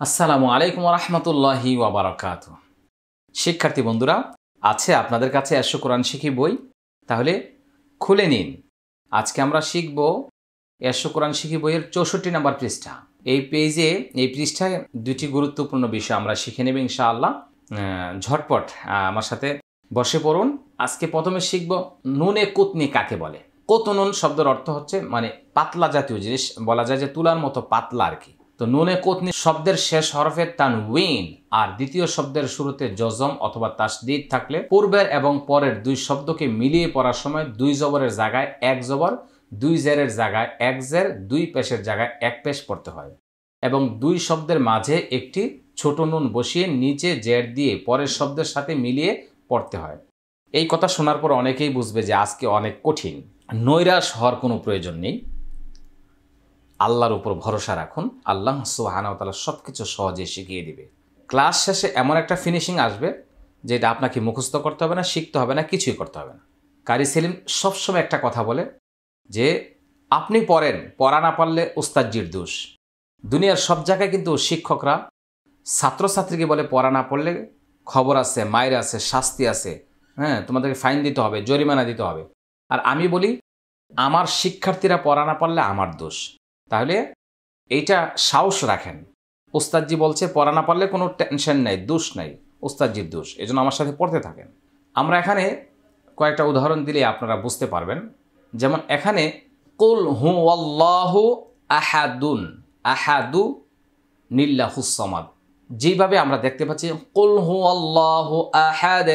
আসসালামু আলাইকুম রহমতুল্লাহি ওয়াবারাকাতুহু। শিক্ষার্থী বন্ধুরা, আছে আপনাদের কাছে 100 কোরআন শিখি বই? তাহলে খুলে নিন। আজকে আমরা শিখব 100 কোরআন শিখি বইয়ের 64 নম্বর পৃষ্ঠা। এই পৃষ্ঠায় দুটি গুরুত্বপূর্ণ বিষয় আমরা শিখে নেব ইনশাআল্লাহ। ঝটপট আমার সাথে বসে পড়ুন। আজকে প্রথমে শিখব নুনে কুতনি কাকে বলে। কোতনুন শব্দের অর্থ হচ্ছে মানে পাতলা জাতীয় জিনিস, বলা যায় যে তুলার মতো পাতলা আর কি। তো নুনে কুতনি শব্দের শেষ হরফে তানউইন আর দ্বিতীয় শব্দের শুরুতে জজম অথবা তাসদীদ থাকলে পূর্বের এবং পরের দুই শব্দকে মিলিয়ে পড়ার সময় দুই জবরের জায়গায় এক জবর, দুই জেরের জায়গায় এক জের, দুই পেশের জায়গায় এক পেশ পড়তে হয় এবং দুই শব্দের মাঝে একটি ছোট নুন বসিয়ে নিচে জের দিয়ে পরের শব্দের সাথে মিলিয়ে পড়তে হয়। এই কথা শোনার পর অনেকেই বুঝবে যে আজকে অনেক কঠিন। নৈরাশ হওয়ার কোনো প্রয়োজন নেই। আল্লাহর উপর ভরসা রাখুন। আল্লাহ সুবহানাহু ওয়া তাআলা সবকিছু সহজে শিখিয়ে দিবে। ক্লাস শেষে এমন একটা ফিনিশিং আসবে যেটা আপনাকে মুখস্থ করতে হবে না, শিখতে হবে না, কিছুই করতে হবে না। কারি সেলিম সবসময় একটা কথা বলে যে আপনি পড়েন, পড়া না পারলে উস্তাদজির দোষ। দুনিয়ার সব জায়গায় কিন্তু শিক্ষকরা ছাত্রছাত্রীকে বলে পড়া না পড়লে খবর আছে, মায়ের আছে, শাস্তি আছে, তোমাদেরকে ফাইন দিতে হবে, জরিমানা দিতে হবে। আর আমি বলি আমার শিক্ষার্থীরা পড়া না পারলে আমার দোষ। তাহলে এইটা সাহস রাখেন। উস্তাদজি বলছে পড়া না পারলে কোনো টেনশন নাই, দোষ নাই, উস্তাদজির দোষ। এই জন্য আমার সাথে পড়তে থাকেন। আমরা এখানে কয়েকটা উদাহরণ দিলে আপনারা বুঝতে পারবেন। যেমন এখানে কুল হু আল্লাহু আহাদুন, আহাদু নিল্লাহুস সামাদ, যেভাবে আমরা দেখতে পাচ্ছি কুল হু আল্লাহু আহাদ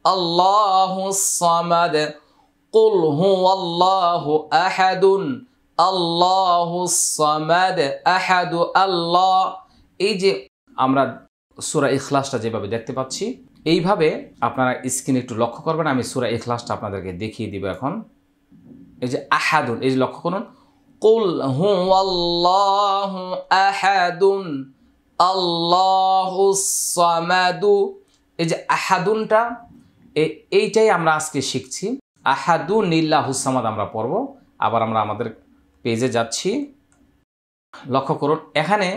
আল্লাহুস সামাদ, কুল হু আল্লাহু আহাদুন আল্লাহুস সামাদ, আহাদু আল্লাহ। এই যে আমরা সূরা ইখলাসটা যেভাবে দেখতে পাচ্ছি, এইভাবে আপনারা স্ক্রিনে একটু লক্ষ্য করবেন। আমি সূরা ইখলাসটা আপনাদেরকে দেখিয়ে দিব এখন। এই যে আহাদুন, এই যে লক্ষ্য করুন, কুল হু আল্লাহু আহাদুন আল্লাহুস সামাদু। এই যে আহাদুনটা, এইটাই আমরা আজকে শিখছি। আহাদু নিল্লাহুস সামাদ আমরা পড়ব। আবার আমরা আমাদের পেজে যাচ্ছি। লক্ষ্য করুন এখানে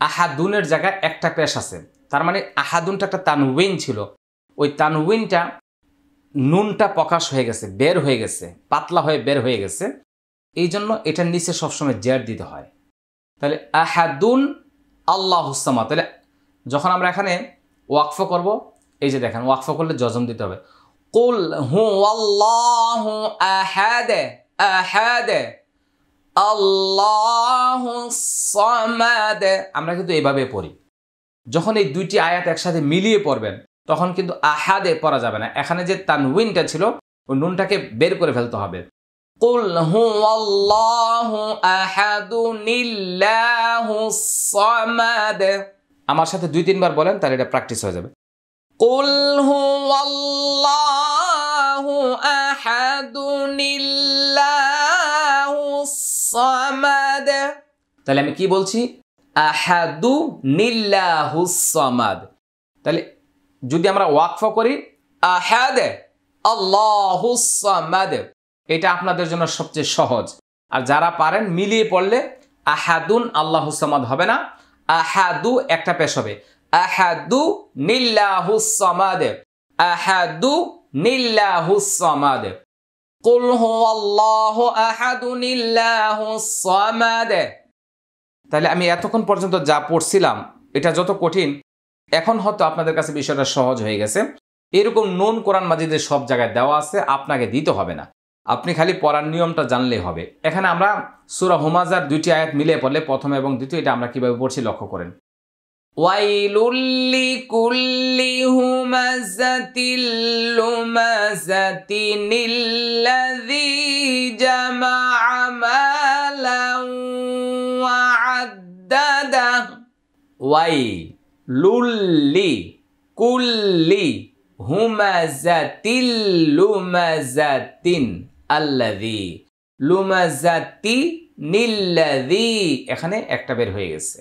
আহাদুনের জায়গায় একটা পেশ আছে, তার মানে আহাদুনটা একটা তানউইন ছিল। ওই তানউইনটা নুনটা প্রকাশ হয়ে গেছে, বের হয়ে গেছে, পাতলা হয়ে বের হয়ে গেছে। এই জন্য এটার নিচে সবসময় জের দিতে হয়। তাহলে আহাদুন আল্লাহুস সামাদ। তাহলে যখন আমরা এখানে ওয়াকফ করব, এই যে দেখেন ওয়াকফ করলে জজম দিতে হবে। কুল হু আল্লাহু আহাদ আহাদ আল্লাহুস সামাদ। আমরা কিন্তু এইভাবে পড়ি। যখন এই দুইটি আয়াত একসাথে মিলিয়ে পড়বেন তখন কিন্তু আহাদে পড়া যাবে না। এখানে যে তানউইনটা ছিল ওই নুনটাকে বের করে ফেলতে হবে। কুল হু আল্লাহু আহাদু নিল্লাহুস সামাদ। আমার সাথে 2-3 বার বলেন, তাহলে এটা প্র্যাকটিস হয়ে যাবে। কুল হু আল্লাহু আহাদু নিল্লাহুস সামাদ। তাহলে আমি কি বলছি? আহাদু নিল্লাহুস সামাদ। তাহলে যদি আমরা ওয়াকফ করি আহাদ আল্লাহুস সামাদ, এটা আপনাদের জন্য সবচেয়ে সহজ। আর যারা পারেন মিলিয়ে পড়লে আহাদুন আল্লাহুস সামাদ হবে না, আহাদু একটা পেশ হবে, আহাদু নিল্লাহুস সামাদ, আহাদু নিল্লাহুস সামাদ। কুল হু আল্লাহু আহাদু নিল্লাহুস সামাদ। তাহলে আমি এতক্ষণ পর্যন্ত যা পড়ছিলাম এটা যত কঠিন, এখন হয়তো আপনাদের কাছে বিষয়টা সহজ হয়ে গেছে। এরকম নুন কোরআন মাজিদের সব জায়গায় দেওয়া আছে, আপনাকে দিতে হবে না, আপনি খালি পড়ার নিয়মটা জানলেই হবে। এখানে আমরা সূরা হুমাজার 2টি আয়াত মিলে পড়লে প্রথম এবং দ্বিতীয়, এটা আমরা কিভাবে পড়ছি লক্ষ্য করেন। ওয়াইলুল লিকুল্লি হুমাযাতিল লুমাযাতিনিল্লাযী জামাআ মালান ওয়া আদ্দাদা। ওয়াইলুল্লি কুল্লি হুমাযাতিল লুমাযাতিন আল্লাযী, লুমাযাতি নিল্লাযী, এখানে একটা বের হয়ে গেছে।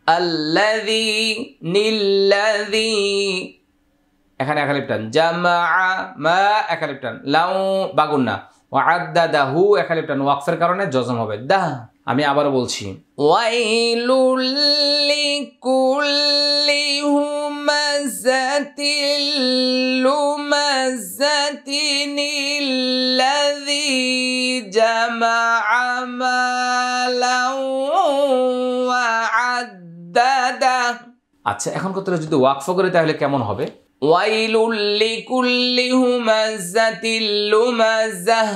আল্লাযী নিল্লাযী, এখানে একালিফ টান, জামাআ মা একালিফ টান, লাউ বাগুন্না, ওয়া আদ্দাদাহু একালিফ টান, ওয়াকফের কারণে জজম হবে, দা আমি আবারও বলছি, ওয়াইলুল লিকুল্লি হুমাযাতিল লুমাযাতিন আল্লাযী জামাআ মালান ওয়া আদ্দাদা। আচ্ছা, এখন কথা যদি ওয়াকফ করে তাহলে কেমন হবে? ওয়াইলুল লিকুল্লি হুমাযাতিল লুমাযাহ,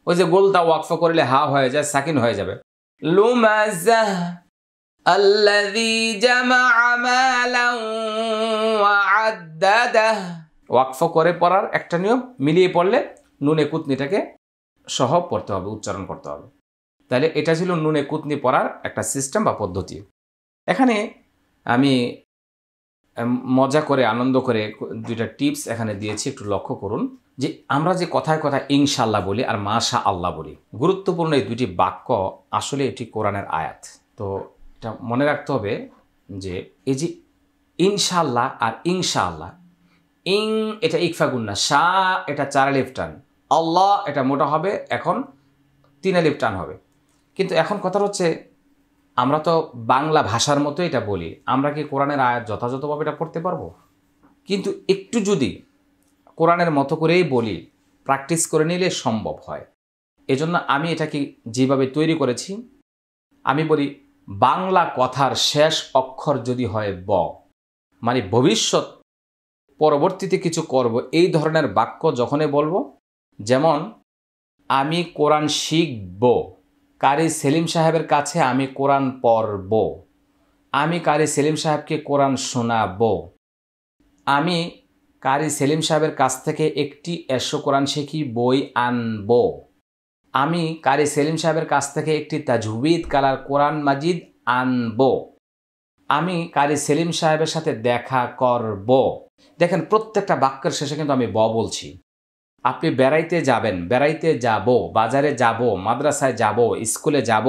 ওই যে গোলটা ওয়াকফ করলে হা হয়ে যায়, সাকিন হয়ে যাবে। লুমাযাহ আল্লাযী জামাআ মালান ওয়া আদ্দাদাহ। ওয়াকফ করে পড়ার একটা নিয়ম, মিলিয়ে পড়লে নুনে কুতনিটাকে সহ পড়তে হবে, উচ্চারণ করতে হবে। তাহলে এটা ছিল নুনে কুতনি পড়ার একটা সিস্টেম বা পদ্ধতি। এখানে আমি মজা করে আনন্দ করে দুইটা টিপস এখানে দিয়েছি, একটু লক্ষ্য করুন। যে আমরা যে কথায় কথায় ইনশাআল্লাহ বলি আর মাশা আল্লাহ বলি, গুরুত্বপূর্ণ এই দুটি বাক্য আসলে এটি কোরআনের আয়াত। তো এটা মনে রাখতে হবে যে এই যে ইনশাআল্লাহ আর ইনশাআল্লাহ, ইং এটা ইকফা গুন্না, শা এটা 4 আলিফ টান, আল্লাহ এটা মোটা হবে, এখন 3 আলিফ টান হবে। কিন্তু এখন কথা হচ্ছে আমরা তো বাংলা ভাষার মতো এটা বলি, আমরা কি কোরআনের আয়াত যথাযথভাবে এটা পড়তে পারবো? কিন্তু একটু যদি কোরআনের মতো করেই বলি, প্র্যাকটিস করে নিলে সম্ভব হয়। এজন্য আমি এটাকে যেভাবে তৈরি করেছি, আমি বলি বাংলা কথার শেষ অক্ষর যদি হয় ব, মানে ভবিষ্যৎ পরবর্তীতে কিছু করব, এই ধরনের বাক্য যখনই বলবো, যেমন আমি কোরআন শিখব, কারি সেলিম সাহেবের কাছে আমি কোরআন পড়ব, আমি কারি সেলিম সাহেবকে কোরআন শোনাব, আমি কারি সেলিম সাহেবের কাছ থেকে একটি এশো কোরআন শিখি বই আনব, আমি কারি সেলিম সাহেবের কাছ থেকে একটি তাজউইদ কালার কোরআন মাজিদ আনব, আমি কারি সেলিম সাহেবের সাথে দেখা করব। দেখেন প্রত্যেকটা বাক্যের শেষে কিন্তু আমি ব বলছি। আপনি বেড়াইতে যাবেন, বেড়াইতে যাব, বাজারে যাব, মাদ্রাসায় যাব, স্কুলে যাব,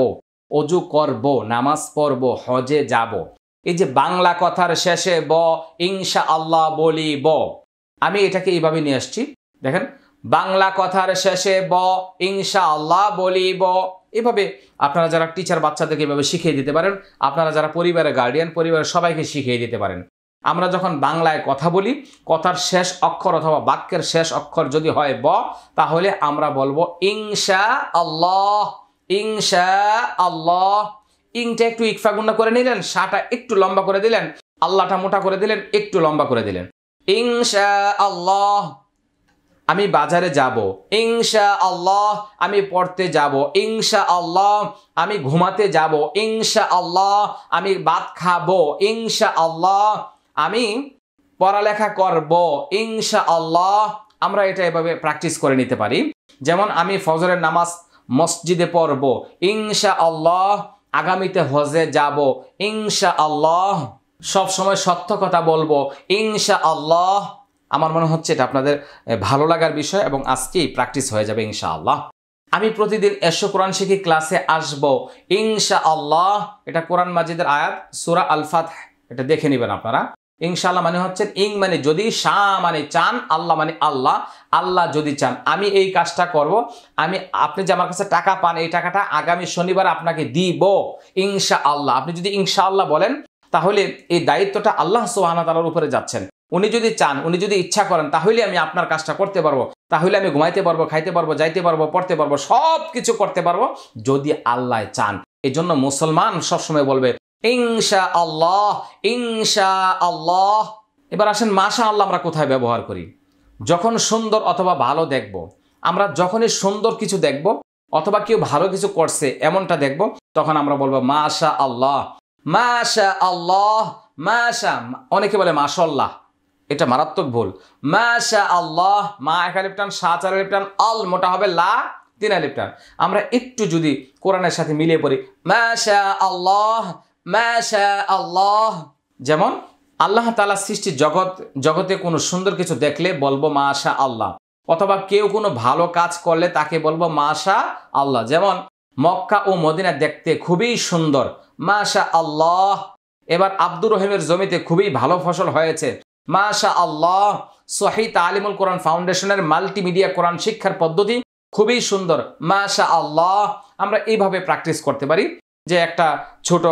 অজু করব, নামাজ পড়ব, হজে যাব, এই যে বাংলা কথার শেষে ব, ইনশা আল্লাহ বলিব, আমি এটাকে এইভাবে নিয়ে আসছি। দেখেন বাংলা কথার শেষে ব, ইনশা আল্লাহ বলিব। এভাবে আপনারা যারা টিচার বাচ্চাদেরকে এভাবে শিখিয়ে দিতে পারেন, আপনারা যারা পরিবারের গার্ডিয়ান, পরিবারের সবাইকে শিখিয়ে দিতে পারেন। আমরা যখন বাংলায় কথা বলি, কথার শেষ অক্ষর অথবা বাক্যের শেষ অক্ষর যদি হয় ব, তাহলে আমরা বলবো ইনশা আল্লাহ, ইনশা আল্লাহ। ইংটা একটু ইকফা গুন্না করে নিলেন, শাটা একটু লম্বা করে দিলেন, আল্লাহটা মোটা করে দিলেন, একটু লম্বা করে দিলেন। ইনশা আল্লাহ। আমি বাজারে যাব, ইনশা আল্লাহ। আমি পড়তে যাব, ইনশা আল্লাহ। আমি ঘুমাতে যাব, ইনশা আল্লাহ। আমি ভাত খাবো, ইনশা আল্লাহ। আমি পড়ালেখা করব, ইনশা আল্লাহ। আমরা এটা এভাবে প্র্যাকটিস করে নিতে পারি। যেমন আমি ফজরের নামাজ মসজিদে পড়ব, ইনশা আল্লাহ। আগামীতে হজে যাব, ইনশা আল্লাহ। সব সময় সত্য কথা বলবো, ইনশা আল্লাহ। আমার মনে হচ্ছে এটা আপনাদের ভালো লাগার বিষয় এবং আজকেই প্র্যাকটিস হয়ে যাবে ইনশাআল্লাহ। আমি প্রতিদিন এশো কোরআন শিখি ক্লাসে আসব, ইনশাআল্লাহ। এটা কোরআন মাজিদের আয়াত, সূরা আল ফাতহ, এটা দেখে নেবেন আপনারা। ইনশাআল্লাহ মানে হচ্ছে ইং মানে যদি, শাহ মানে চান, আল্লাহ মানে আল্লাহ। আল্লাহ যদি চান আমি এই কাজটা করব, আপনি যে আমার কাছে টাকা পান, এই টাকাটা আগামী শনিবার আপনাকে দিব ইনশাআল্লাহ। আপনি যদি ইনশাআল্লাহ বলেন, তাহলে এই দায়িত্বটা আল্লাহ সুবহানাহু ওয়া তাআলার উপরে যাচ্ছেন। উনি যদি চান, উনি যদি ইচ্ছা করেন, তাহলে আমি আপনার কাজটা করতে পারবো, তাহলে আমি ঘুমাইতে পারবো, খাইতে পারবো, যাইতে পারবো, পড়তে পারবো, সব কিছু করতে পারবো যদি আল্লাহ চান। এই জন্য মুসলমান সবসময় বলবে ইনশা আল্লাহ, ইনশা আল্লাহ। এবার আসেন মাশা আল্লাহ আমরা কোথায় ব্যবহার করি? যখন সুন্দর অথবা ভালো দেখব, আমরা যখনই সুন্দর কিছু দেখব অথবা কেউ ভালো কিছু করছে এমনটা দেখব, তখন আমরা বলবো মাশা আল্লাহ, মাশা আল্লাহ, মাশা। অনেকে বলে মাশাআল্লাহ, এটা মারাত্মক ভুল। মাশা আল্লাহ, মা 1 আলিফ টান, শা 4 আলিফ টান, আল মোটা হবে, লা 3 আলিফ টান। আমরা একটু যদি কোরআনের সাথে মিলিয়ে পড়ি, মাশা আল্লাহ, মাশা আল্লাহ। যেমন আল্লাহ তাআলা সৃষ্টি জগতে কোনো সুন্দর কিছু দেখলে বলবো মাশা আল্লাহ, অথবা কেউ কোনো ভালো কাজ করলে তাকে বলবো মাশা আল্লাহ। যেমন মক্কা ও মদিনা দেখতে খুবই সুন্দর, মাশা আল্লাহ। এবার আব্দুর রহিমের জমিতে খুবই ভালো ফসল হয়েছে, মাশা আল্লাহ। সহিহ তালিমুল কোরআন ফাউন্ডেশনের মাল্টিমিডিয়া কোরআন শিক্ষার পদ্ধতি খুবই সুন্দর, মাশা আল্লাহ। আমরা এইভাবে প্র্যাকটিস করতে পারি যে একটা ছোট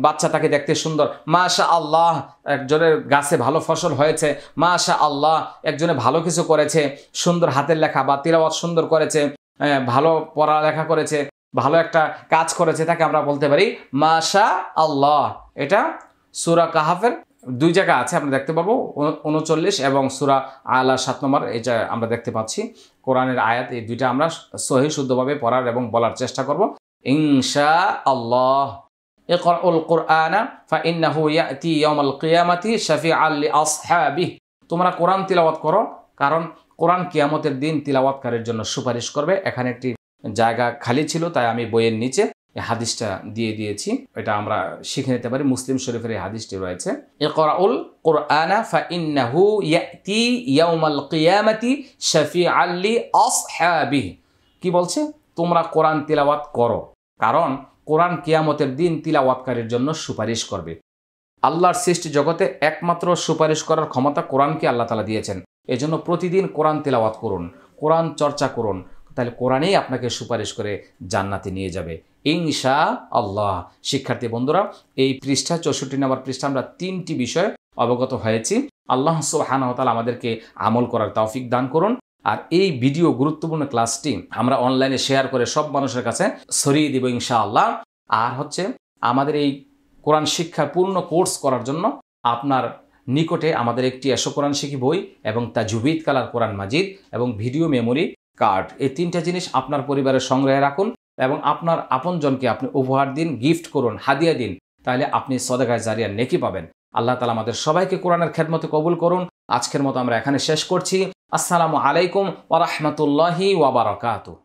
বাচ্চা তাকে দেখতে সুন্দর, মাশা আল্লাহ। একজনের গাছে ভালো ফসল হয়েছে, মাশা আল্লাহ। একজনে ভালো কিছু করেছে, সুন্দর হাতের লেখা বা তিলাওয়াত সুন্দর করেছে, ভালো পড়ালেখা করেছে, ভালো একটা কাজ করেছে, তাকে আমরা বলতে পারি মাশা আল্লাহ। এটা সূরা কাহাফের 2 জায়গা আছে, আমরা দেখতে পাবো 39 এবং সূরা আলা 7 নম্বর, এটা আমরা দেখতে পাচ্ছি। কোরআনের আয়াত এই দুইটা আমরা সহিহ শুদ্ধভাবে পড়ার এবং বলার চেষ্টা করব ইনশাআল্লাহ। ইকরাউল কুরআনা ফাইন্নাহু ইয়াতি ইয়াউমাল কিয়ামাতি শাফিআল লিআসহাবিহি। তোমরা কোরআন তিলাওয়াত করো, কারণ কোরআন কিয়ামতের দিন তিলাওয়াতকারীর জন্য সুপারিশ করবে। এখানে একটি জায়গা খালি ছিল, তাই আমি বইয়ের নিচে এই হাদিসটা দিয়ে দিয়েছি, এটা আমরা শিখে নিতে পারি। মুসলিম শরীফের এই হাদিসটি রয়েছে, ইকরাউল কুরআনা ফাইন্নাহু ইয়াতি ইয়াউমাল কিয়ামাতি শাফিআল লিআসহাবিহি। কি বলছে? তোমরা কোরআন তিলাওয়াত করো, কারণ কোরআন কিয়ামতের দিন তিলাওয়াতকারীর জন্য সুপারিশ করবে। আল্লাহর সৃষ্টি জগতে একমাত্র সুপারিশ করার ক্ষমতা কোরআনকে আল্লাহ তাআলা দিয়েছেন। এজন্য প্রতিদিন কোরআন তিলাওয়াত করুন, কোরআন চর্চা করুন, তাহলে কোরআনেই আপনাকে সুপারিশ করে জান্নাতে নিয়ে যাবে ইনশাআল্লাহ। শিক্ষার্থী বন্ধুরা, এই পৃষ্ঠা 64 নম্বর পৃষ্ঠা আমরা 3টি বিষয় অবগত হয়েছি। আল্লাহ সুবহানাহু ওয়া তাআলা আমাদেরকে আমল করার তৌফিক দান করুন। আর এই ভিডিও গুরুত্বপূর্ণ ক্লাসটি আমরা অনলাইনে শেয়ার করে সব মানুষের কাছে ছড়িয়ে দিব ইনশাআল্লাহ। আর হচ্ছে আমাদের এই কোরআন শিক্ষার পূর্ণ কোর্স করার জন্য আপনার নিকটে আমাদের একটি এসো কোরআন শিখি বই এবং তাজউবিদ কালার কোরআন মাজিদ এবং ভিডিও মেমোরি কার্ড, এই 3টা জিনিস আপনার পরিবারের সংগ্রহে রাখুন এবং আপনার আপনজনকে আপনি উপহার দিন, গিফট করুন, হাদিয়া দিন, তাহলে আপনি সদকায়ে জারিয়া নেকি পাবেন। আল্লাহ তাআলা আমাদের সবাইকে কোরআনের খেদমতে কবুল করুন। আজকের মতো আমরা এখানে শেষ করছি। আসসালামু আলাইকুম ওয়া রাহমাতুল্লাহি ওয়া বারাকাতুহু।